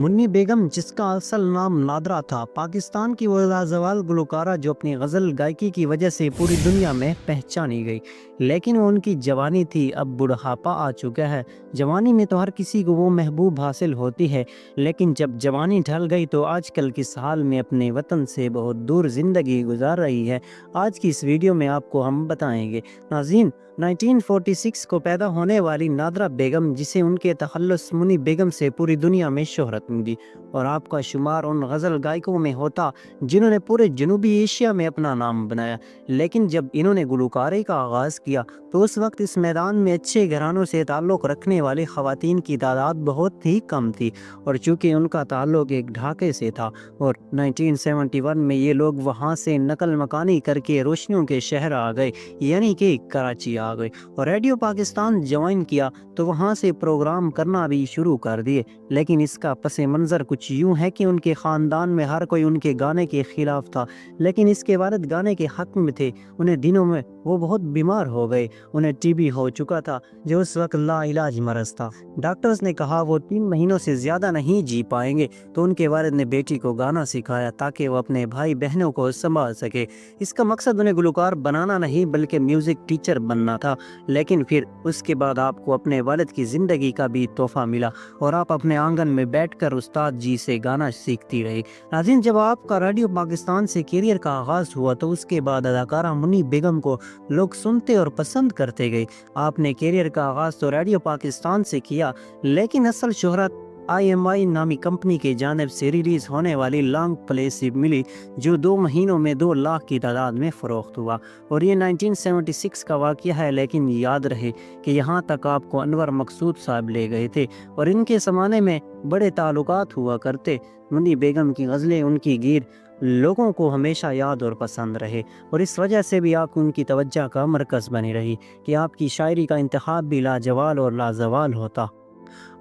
मुन्नी बेगम, जिसका असल नाम नादरा था, पाकिस्तान की वो लाजवाब गुलकारा जो अपनी गज़ल गायकी की वजह से पूरी दुनिया में पहचानी गई। लेकिन वो उनकी जवानी थी, अब बुढ़ापा आ चुका है। जवानी में तो हर किसी को वो महबूब हासिल होती है, लेकिन जब जवानी ढल गई तो आजकल किस हाल में अपने वतन से बहुत दूर ज़िंदगी गुजार रही है, आज की इस वीडियो में आपको हम बताएंगे। नाज़रीन, 1946 को पैदा होने वाली नादरा बेगम, जिसे उनके तखल्लुस मुन्नी बेगम से पूरी दुनिया में शोहरत मिली, और आपका शुमार उन गज़ल गायकों में होता जिन्होंने पूरे जनूबी एशिया में अपना नाम बनाया। लेकिन जब इन्होंने गुलकारी का आगाज़ किया तो उस वक्त इस मैदान में अच्छे घरानों से ताल्लुक़ रखने वाली ख़वातीन की तादाद बहुत ही कम थी, और चूँकि उनका ताल्लुक़ एक ढाके से था और 1971 में ये लोग वहाँ से नकल मकानी करके रोशनियों के शहर आ गए, यानी कि कराची आ गए, और रेडियो पाकिस्तान ज्वाइन किया तो वहाँ से प्रोग्राम करना भी शुरू कर दिए। लेकिन इसका पस मंज़र कुछ यूँ है कि उनके ख़ानदान में हर कोई उनके गाने के ख़िलाफ़ था, लेकिन इसके वालिद गाने के हक़ में थे। उन्हें दिनों में वो बहुत बीमार हो गए, उन्हें टीबी हो चुका था जो उस वक्त लाइलाज मरज़ था। डॉक्टर्स ने कहा वो 3 महीनों से ज़्यादा नहीं जी पाएंगे, तो उनके वालिद ने बेटी को गाना सिखाया ताकि वो अपने भाई बहनों को संभाल सके। इसका मकसद उन्हें गुलकार बनाना नहीं बल्कि म्यूज़िक टीचर बनना था। लेकिन फिर उसके बाद आपको अपने वालिद की ज़िंदगी का भी तोहफ़ा मिला और आप अपने आंगन में बैठकर उस्ताद जी से गाना सीखती रही। नाज़रीन, जब आपका रेडियो पाकिस्तान से करियर का आगाज़ हुआ तो उसके बाद अदाकारा मुन्नी बेगम को लोग सुनते और पसंद करते गए। आपने करियर का आगाज़ तो रेडियो पाकिस्तान से किया, लेकिन असल शोहरत IMI नामी कंपनी के जानिब से रिलीज़ होने वाली लॉन्ग प्ले से मिली, जो 2 महीनों में 2 लाख की तादाद में फ़रोख्त हुआ। और ये 1976 का वाक़या है, लेकिन याद रहे कि यहाँ तक आपको अनवर मकसूद साहब ले गए थे, और इनके ज़माने में बड़े ताल्लुकात हुआ करते। मुन्नी बेगम की गज़लें, उनकी गीत लोगों को हमेशा याद और पसंद रहे, और इस वजह से भी आप उनकी तवज्जो का मरकज़ बनी रही कि आपकी शायरी का इंतखाब भी लाजवाल और लाजवाल होता।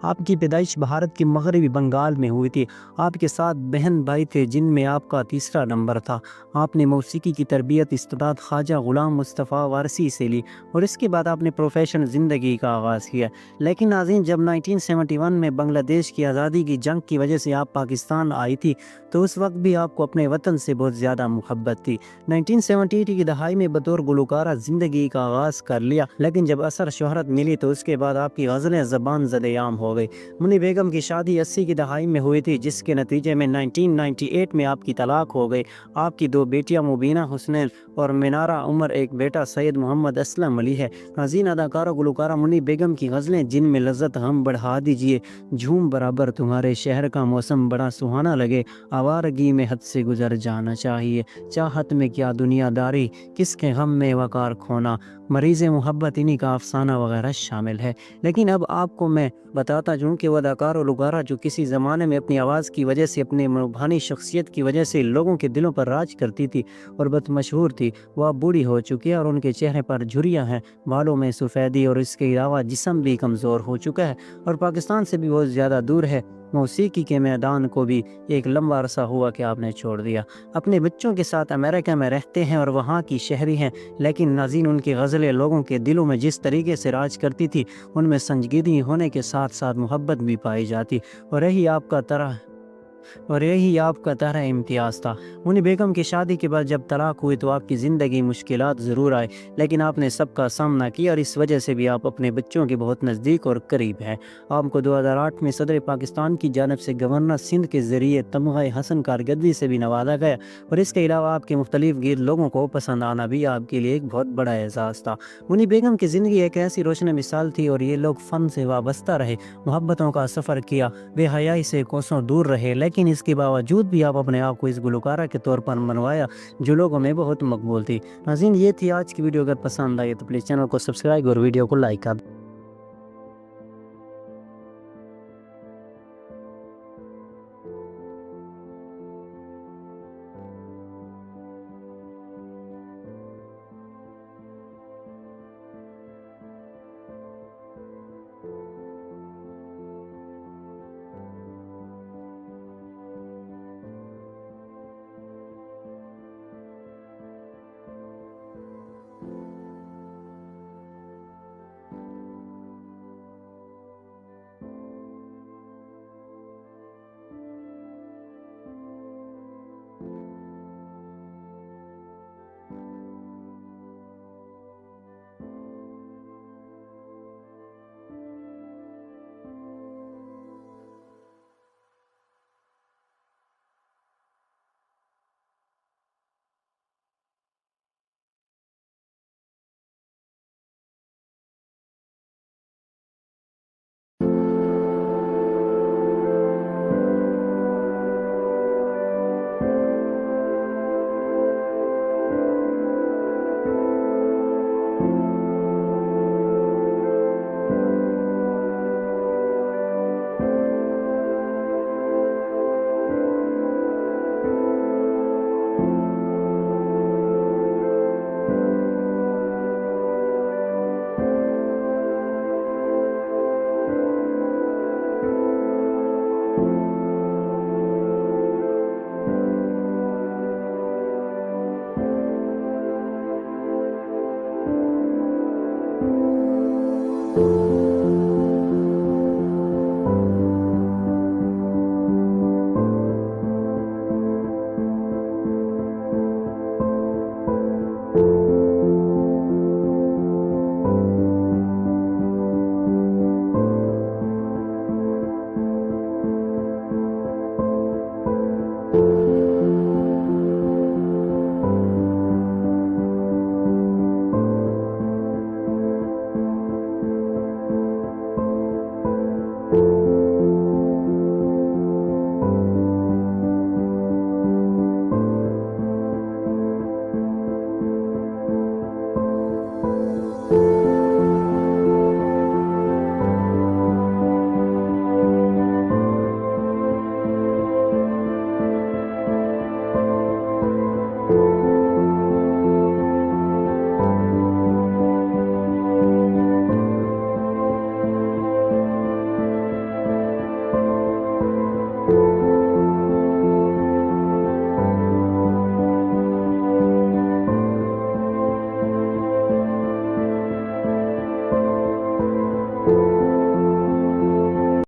आपकी पैदाइश भारत के मगरबी बंगाल में हुई थी। आपके 7 बहन भाई थे, जिनमें आपका तीसरा नंबर था। आपने मौसीकी की तरबियत उस्ताद ख्वाजा गुलाम मुस्तफ़ा वारसी से ली, और इसके बाद आपने प्रोफेशनल ज़िंदगी का आगाज़ किया। लेकिन नाज़रीन, जब 1971 में बांग्लादेश की आज़ादी की जंग की वजह से आप पाकिस्तान आई थी, तो उस वक्त भी आपको अपने वतन से बहुत ज़्यादा मुहब्बत थी। 1970 की दहाई में बतौर गुलकारा ज़िंदगी का आगाज़ कर लिया, लेकिन जब असर शोहरत मिली तो उसके बाद आपकी गज़लें ज़बान ज़द-ए-आम हो गई। मुन्नी बेगम की शादी 80 की दहाई में हुई थी, जिसके नतीजे में 1998 में आपकी तलाक हो गई। आपकी 2 बेटियां मुबीना हुसनैन और मिनारा उमर, एक बेटा सैयद मोहम्मद असलम अली है। नाज़रीन, अदाकारा गुलकारा मुन्नी बेगम की गज़लें, जिनमें लज़्ज़त हम बढ़ा दीजिए, झूम बराबर तुम्हारे शहर का मौसम बड़ा सुहाना लगे, आवारगी में हद से गुजर जाना चाहिए, चाहत में क्या दुनियादारी, किसके गम में वकार खोना, मरीज़ मोहब्बत, इन्हीं का अफसाना वगैरह शामिल है। लेकिन अब आपको मैं बताता जाऊँ कि वह अदाकार और गुलकारा जो किसी ज़माने में अपनी आवाज़ की वजह से, अपने रूहानी शख्सियत की वजह से लोगों के दिलों पर राज करती थी और बहुत मशहूर थी, वह अब बूढ़ी हो चुकी है और उनके चेहरे पर झुर्रियाँ हैं, बालों में सफ़ेदी, और इसके अलावा जिस्म भी कमज़ोर हो चुका है और पाकिस्तान से भी बहुत ज़्यादा दूर है। मौसीकी के मैदान को भी एक लंबा अरसा हुआ कि आपने छोड़ दिया। अपने बच्चों के साथ अमेरिका में रहते हैं और वहाँ की शहरी हैं, लेकिन नाज़रीन, उनकी गज़लें लोगों के दिलों में जिस तरीके से राज करती थी, उनमें संजीदगी होने के साथ साथ मोहब्बत भी पाई जाती, और यही आपका तरह इम्तियाज़ था। मुन्नी बेगम की शादी के बाद जब तलाक हुई तो आपकी ज़िंदगी मुश्किलात ज़रूर आए, लेकिन आपने सबका सामना किया, और इस वजह से भी आप अपने बच्चों के बहुत नज़दीक और करीब हैं। आपको 2008 में सदर पाकिस्तान की जानिब से गवर्नर सिंध के ज़रिए तमग़े हसन कारकर्दगी से भी नवाजा गया, और इसके अलावा आपके मुख्तलिफ गीत लोगों को पसंद आना भी आपके लिए एक बहुत बड़ा एहसास था। मुन्नी बेगम की ज़िंदगी एक ऐसी रोशन मिसाल थी, और ये लोग फ़न से वाबस्ता रहे, मोहब्बतों का सफ़र किया, बेहयाई से कोसों दूर रहे, लेकिन इसके बावजूद भी आप अपने आप को इस गुलकारा के तौर पर मनवाया जो लोगों में बहुत मकबूल थी। नाज़रीन, ये थी आज की वीडियो। अगर पसंद आई तो प्लीज़ चैनल को सब्सक्राइब और वीडियो को लाइक कर